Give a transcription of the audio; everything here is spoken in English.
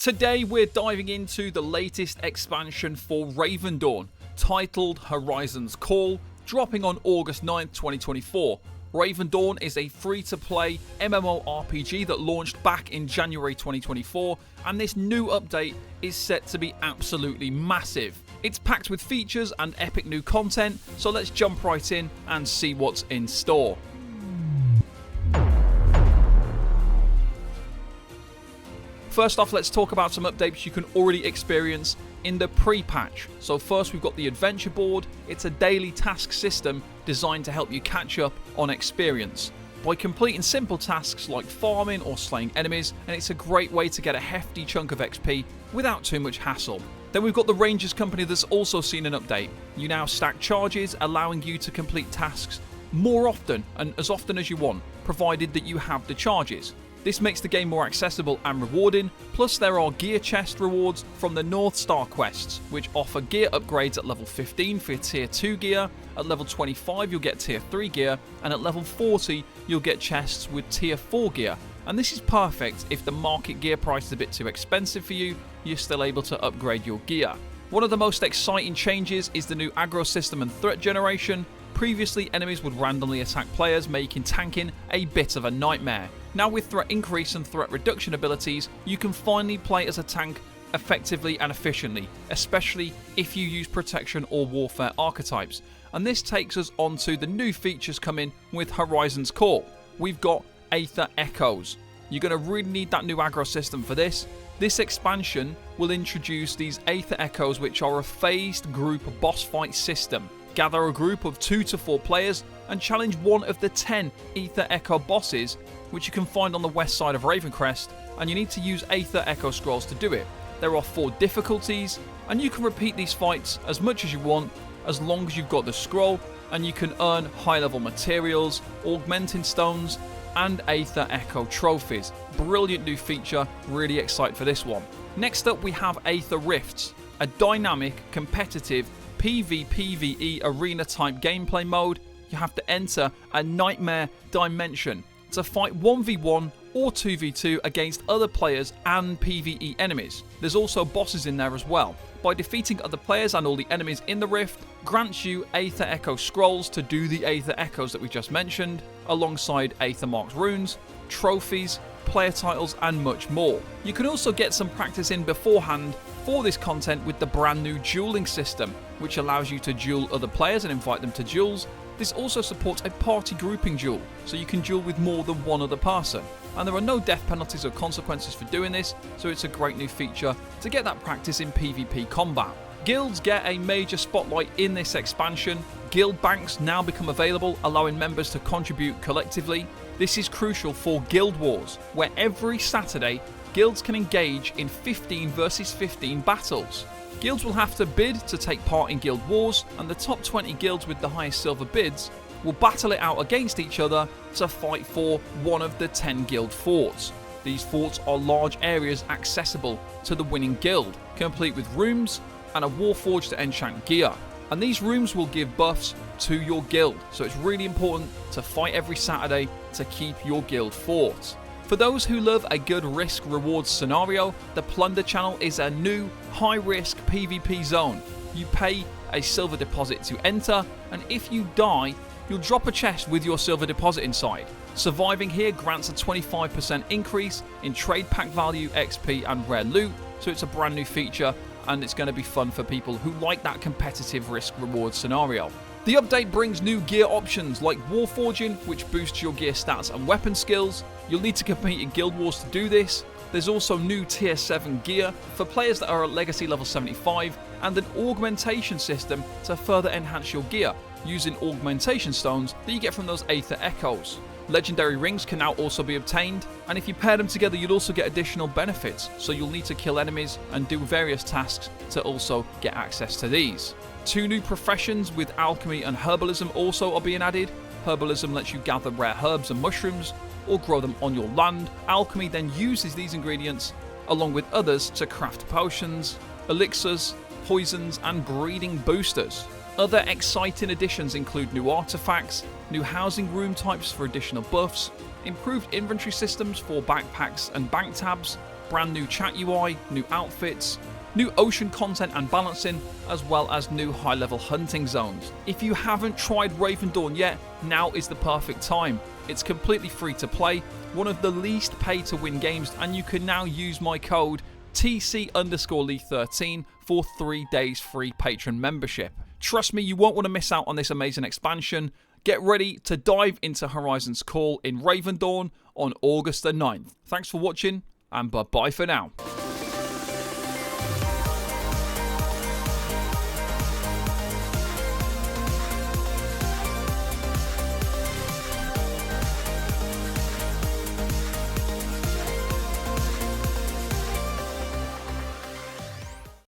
Today we're diving into the latest expansion for Ravendawn, titled Horizon's Call, dropping on August 9th, 2024. Ravendawn is a free-to-play MMORPG that launched back in January 2024, and this new update is set to be absolutely massive. It's packed with features and epic new content, so let's jump right in and see what's in store. First off, let's talk about some updates you can already experience in the pre-patch. So first we've got the adventure board. It's a daily task system designed to help you catch up on experience by completing simple tasks like farming or slaying enemies, and it's a great way to get a hefty chunk of XP without too much hassle. Then we've got the Rangers company that's also seen an update. You now stack charges, allowing you to complete tasks more often and as often as you want, provided that you have the charges. This makes the game more accessible and rewarding, plus there are gear chest rewards from the North Star quests, which offer gear upgrades at level 15 for your tier 2 gear, at level 25 you'll get tier 3 gear, and at level 40 you'll get chests with tier 4 gear. And this is perfect if the market gear price is a bit too expensive for you, you're still able to upgrade your gear. One of the most exciting changes is the new Aggro System and threat generation. Previously, enemies would randomly attack players, making tanking a bit of a nightmare. Now with threat increase and threat reduction abilities, you can finally play as a tank effectively and efficiently, especially if you use protection or warfare archetypes. And this takes us on to the new features coming with Horizon's Call. We've got Aether Echoes. You're going to really need that new aggro system for this. This expansion will introduce these Ather Echoes, which are a phased group boss fight system. Gather a group of 2 to 4 players and challenge one of the 10 Aether Echo bosses, which you can find on the west side of Ravencrest, and you need to use Aether Echo scrolls to do it. There are 4 difficulties, and you can repeat these fights as much as you want, as long as you've got the scroll, and you can earn high level materials, augmenting stones, and Aether Echo trophies. Brilliant new feature, really excited for this one. Next up we have Ather Rifts, a dynamic, competitive PvPvE arena type gameplay mode. You have to enter a nightmare dimension to fight 1v1 or 2v2 against other players and PvE enemies. There's also bosses in there as well. By defeating other players and all the enemies in the rift, grants you Aether Echo scrolls to do the Aether Echoes that we just mentioned, alongside Aether Marked runes, trophies, player titles, and much more. You can also get some practice in beforehand for this content with the brand new dueling system, which allows you to duel other players and invite them to duels. This also supports a party grouping duel, so you can duel with more than one other person. And there are no death penalties or consequences for doing this, so it's a great new feature to get that practice in PvP combat. Guilds get a major spotlight in this expansion. Guild banks now become available, allowing members to contribute collectively. This is crucial for Guild Wars, where every Saturday, guilds can engage in 15 versus 15 battles. Guilds will have to bid to take part in Guild Wars, and the top 20 guilds with the highest silver bids will battle it out against each other to fight for one of the 10 guild forts. These forts are large areas accessible to the winning guild, complete with rooms and a warforged to enchant gear. And these rooms will give buffs to your guild, so it's really important to fight every Saturday to keep your guild fort. For those who love a good risk-reward scenario, the Plunder Channel is a new high-risk PvP zone. You pay a silver deposit to enter, and if you die, you'll drop a chest with your silver deposit inside. Surviving here grants a 25% increase in trade pack value, XP, and rare loot, so it's a brand new feature, and it's going to be fun for people who like that competitive risk-reward scenario. The update brings new gear options like Warforging, which boosts your gear stats and weapon skills. You'll need to compete in Guild Wars to do this. There's also new tier 7 gear for players that are at legacy level 75, and an augmentation system to further enhance your gear using augmentation stones that you get from those Aether Echoes. Legendary rings can now also be obtained, and if you pair them together you'll also get additional benefits, so you'll need to kill enemies and do various tasks to also get access to these. 2 new professions with alchemy and herbalism also are being added. Herbalism lets you gather rare herbs and mushrooms or grow them on your land. Alchemy then uses these ingredients along with others to craft potions, elixirs, poisons, and breeding boosters. Other exciting additions include new artifacts, new housing room types for additional buffs, improved inventory systems for backpacks and bank tabs, brand new chat UI, new outfits, new ocean content and balancing, as well as new high-level hunting zones. If you haven't tried Ravendawn yet, now is the perfect time. It's completely free to play, one of the least pay-to-win games, and you can now use my code TC_Lee13 for 3 days free patron membership. Trust me, you won't want to miss out on this amazing expansion. Get ready to dive into Horizon's Call in Ravendawn on August the 9th. Thanks for watching, and bye-bye for now.